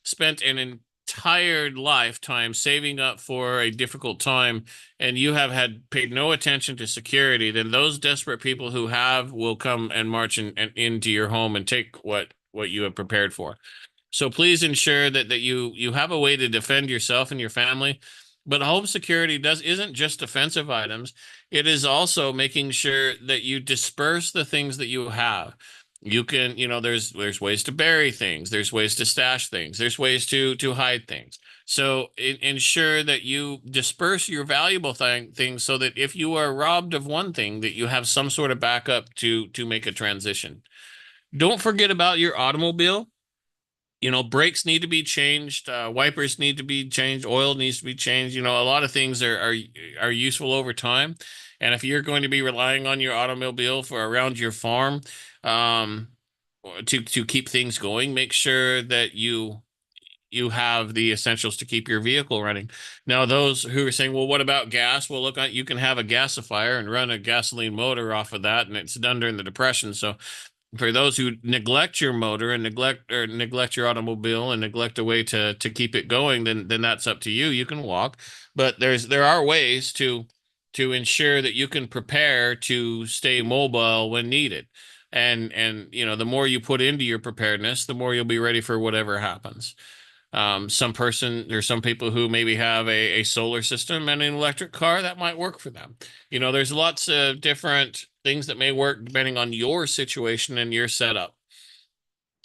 [SPEAKER 1] spent an entire lifetime saving up for a difficult time and you have had paid no attention to security, then those desperate people who have will come and march into your home and take what you have prepared for. So please ensure that you have a way to defend yourself and your family. But home security isn't just defensive items. It is also making sure that you disperse the things that you have. You can, there's ways to bury things, there's ways to stash things, there's ways to hide things. So ensure that you disperse your valuable things so that if you are robbed of one thing, that you have some sort of backup to make a transition. Don't forget about your automobile. Brakes need to be changed, wipers need to be changed, oil needs to be changed. A lot of things are useful over time. And if you're going to be relying on your automobile for around your farm, um, to keep things going, make sure that you have the essentials to keep your vehicle running. Now, those who are saying, well, what about gas? Well, look, you can have a gasifier and run a gasoline motor off of that, and it's done during the Depression. So for those who neglect your motor and neglect your automobile and neglect a way to keep it going, then that's up to you. You can walk, but there are ways to ensure that you can prepare to stay mobile when needed. And the more you put into your preparedness, the more you'll be ready for whatever happens. There's some people who maybe have a solar system and an electric car that might work for them. There's lots of different things that may work depending on your situation and your setup.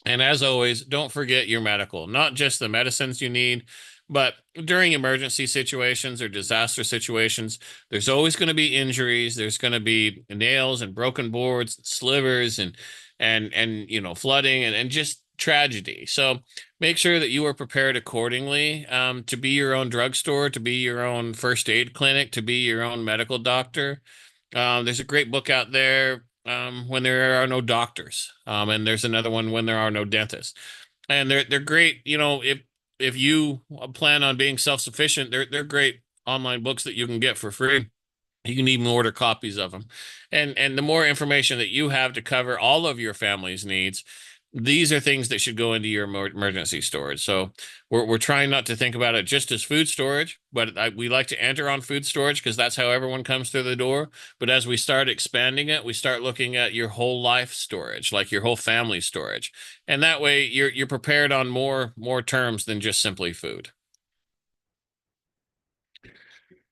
[SPEAKER 1] And as always, don't forget your medical, not just the medicines you need, but during emergency situations or disaster situations, there's always going to be injuries. There's going to be nails and broken boards, slivers and flooding and just tragedy. So make sure that you are prepared accordingly, to be your own drugstore, to be your own first aid clinic, to be your own medical doctor. There's a great book out there, When There Are No Doctors, and there's another one, When There Are No Dentists, and they're great. If you plan on being self-sufficient, they're great online books that you can get for free. You can even order copies of them, and the more information that you have to cover all of your family's needs, these are things that should go into your emergency storage. So we're trying not to think about it just as food storage, but we like to enter on food storage because that's how everyone comes through the door. But as we start expanding it, we start looking at your whole life storage, like your whole family storage, and that way you're prepared on more terms than just simply food.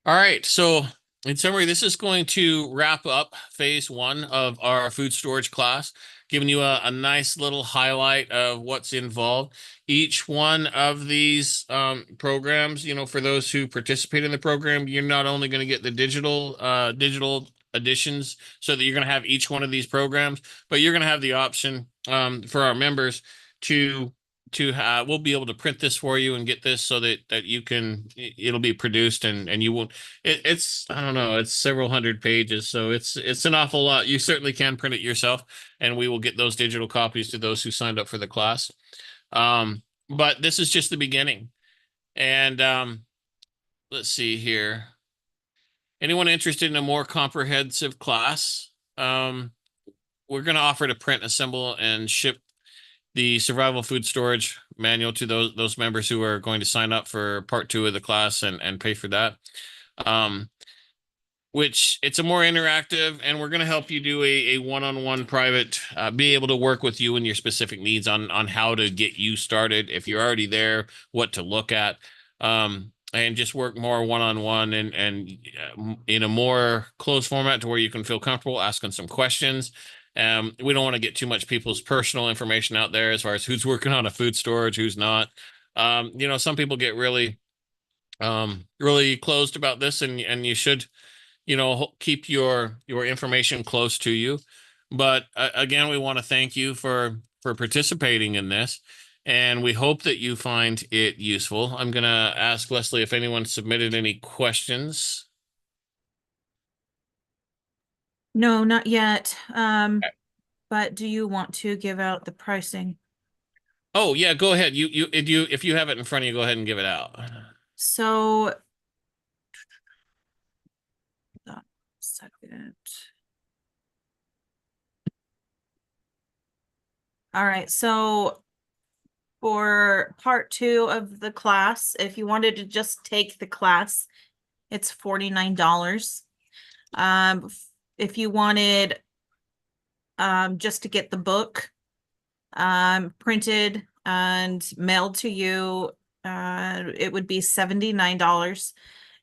[SPEAKER 1] All right, so in summary, this is going to wrap up phase one of our food storage class, giving you a nice little highlight of what's involved. Each one of these programs, for those who participate in the program, you're not only going to get the digital editions so that you're going to have each one of these programs, but you're going to have the option, for our members to have, we'll be able to print this for you and get this so that you can, it'll be produced and you won't, it's, I don't know, it's several hundred pages. So it's an awful lot. You certainly can print it yourself, and we will get those digital copies to those who signed up for the class. But this is just the beginning. And let's see here. Anyone interested in a more comprehensive class? We're going to offer to print, assemble, and ship the survival food storage manual to those members who are going to sign up for part two of the class and pay for that. which it's a more interactive, and we're going to help you do a one-on-one private, be able to work with you and your specific needs on how to get you started. If you're already there, what to look at, and just work more one-on-one and in a more closed format to where you can feel comfortable asking some questions. We don't want to get too much people's personal information out there as far as who's working on a food storage, who's not. Some people get really closed about this, and you should keep your information close to you. But again, we want to thank you for participating in this, and we hope that you find it useful. I'm going to ask Leslie if anyone submitted any questions.
[SPEAKER 2] No, not yet. But do you want to give out the pricing?
[SPEAKER 1] Oh yeah, go ahead. If you have it in front of you, go ahead and give it out.
[SPEAKER 2] So, second. All right, so for part 2 of the class, if you wanted to just take the class, it's $49. If you wanted just to get the book printed and mailed to you, it would be $79.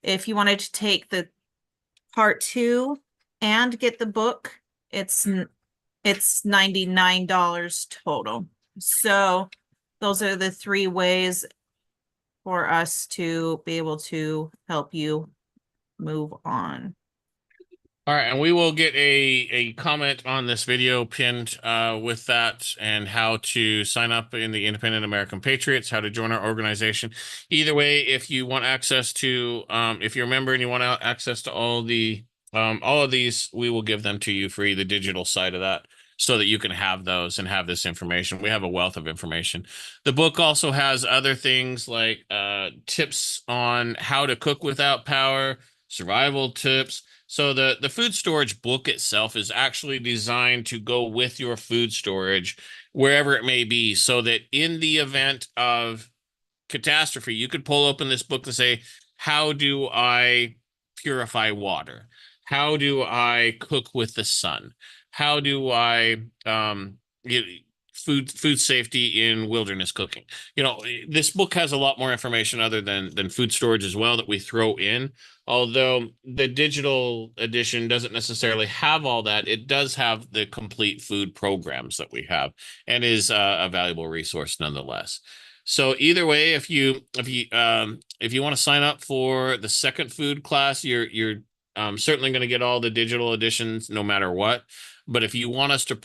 [SPEAKER 2] If you wanted to take the part 2 and get the book, it's $99 total. So those are the 3 ways for us to be able to help you move on.
[SPEAKER 1] All right, and we will get a comment on this video pinned with that and how to sign up in the Independent American Patriots, how to join our organization. Either way, if you want access to, if you're a member and you want access to all of these, we will give them to you free, the digital side of that, so that you can have those and have this information. We have a wealth of information. The book also has other things like tips on how to cook without power, survival tips. So the food storage book itself is actually designed to go with your food storage wherever it may be, so that in the event of catastrophe, you could pull open this book to say, how do I purify water? How do I cook with the sun? How do I food safety in wilderness cooking? This book has a lot more information other than food storage as well that we throw in. Although the digital edition doesn't necessarily have all that, it does have the complete food programs that we have, and is a valuable resource nonetheless. So either way, if you want to sign up for the second food class, you're certainly going to get all the digital editions no matter what. But if you want us to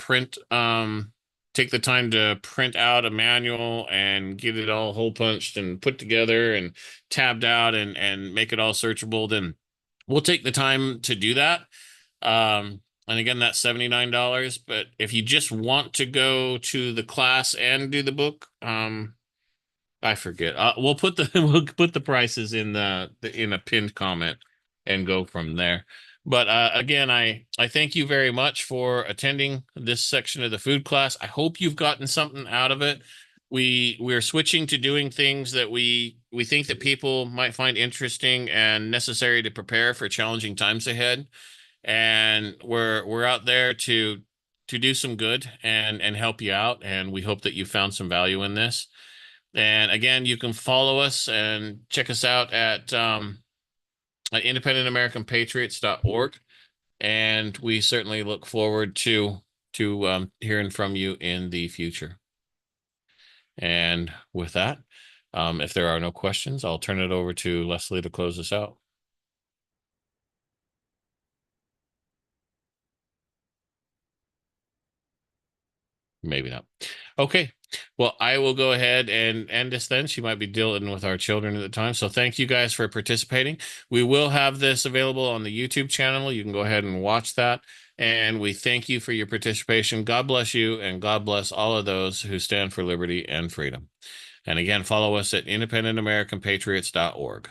[SPEAKER 1] take the time to print out a manual and get it all hole punched and put together and tabbed out and make it all searchable, then we'll take the time to do that. And again, that's $79. But if you just want to go to the class and do the book, I forget. We'll put the prices in in a pinned comment and go from there. But again, I thank you very much for attending this section of the food class. I hope you've gotten something out of it. We're switching to doing things that we think that people might find interesting and necessary to prepare for challenging times ahead. And we're out there to do some good and help you out. And we hope that you found some value in this. And again, you can follow us and check us out at independentamericanpatriots.org. And we certainly look forward to hearing from you in the future. And with that, if there are no questions, I'll turn it over to Leslie to close us out. Maybe not. Okay. Well, I will go ahead and end this then. She might be dealing with our children at the time. So thank you guys for participating. We will have this available on the YouTube channel. You can go ahead and watch that. And we thank you for your participation. God bless you, and God bless all of those who stand for liberty and freedom. And again, follow us at independentamericanpatriots.org.